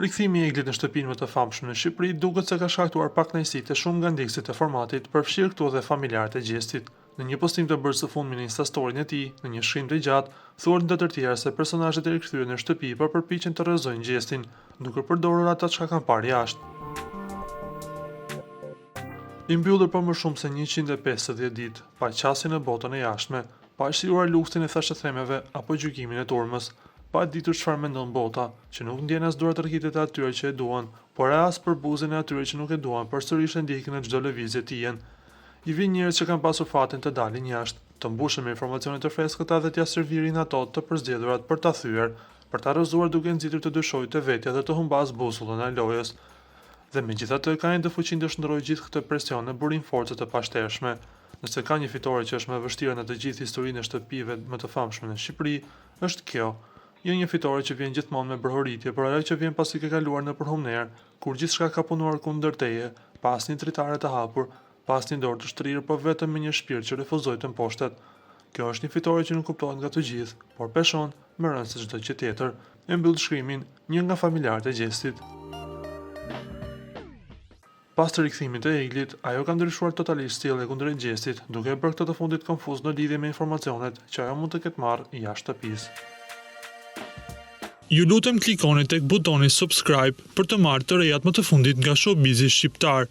Rikthimi i Eglit në shtëpinë më të famshme në Shqipëri duket se ka shkaktuar pakënaqësi të shumë nga ndjekësit e formatit, përfshirë këtu edhe familjarët e gjestit. Në një postim të bërë së fundmi në Instastorin e tij, në një shkrim të gjatë, thuhet ndër të tjera se personazhet e rikthyer në shtëpi përpiqen të rrezojnë gjestin, duke përdorur ata çka kanë parë jashtë. I mbyllur për më shumë se 150 ditë, pa qasje në botën e jashtme, pa shqiruar luksin e thashëthemeve apo gjykimin e turmës, pa ditur çfarë mendon bota, që nuk ndjen as duart rrkitet e atyre që e duan, por as për buzën e atyre që nuk e duan, përsërisht e ndjekin në çdo lëvizje të tij. I vin njerëz që kanë pasur fatin të dalin jashtë, të mbushur me informacione të freskëta dhe t'ia servirin ato të përzgjedhurat për ta thyer, për ta rrëzuar duke nxitur të dyshojë të vetja dhe të humbas busullën e lojës. Dhe megjithatë kanë të fuqinë të shndrojë gjithë këtë presion në burim force të pashtershme. Nëse ka një fitore që është më e vështirë në të gjithë historinë e shtëpive më të famshme në Shqipëri, është kjo. Jo një fitore që vjen gjithmonë me brohoritje, por ajo që vjen pasi ke kaluar në përhumner, kur gjithçka ka punuar kundër teje, pa asnjë dritare të hapur, pa asnjë dorë të shtrirë, por vetëm me një shpirt që refuzoi të mposhtet. Kjo është një fitore që nuk kuptohet nga të gjithë, por peshon më rënd se çdo gjë tjetër. E mbyll shkrimin një nga familjarët e gjestit. Pas të rikthimit të Eglit, ajo ka ndryshuar totalisht sjelljen kundër gjestit, duke bërë këtë të fundit konfuz në lidhje me informacionet që ajo mund të ketë marrë jashtë shtëpisë. Ju lutem klikoni tek butoni subscribe për të marrë të rejat më të fundit nga showbizi shqiptar.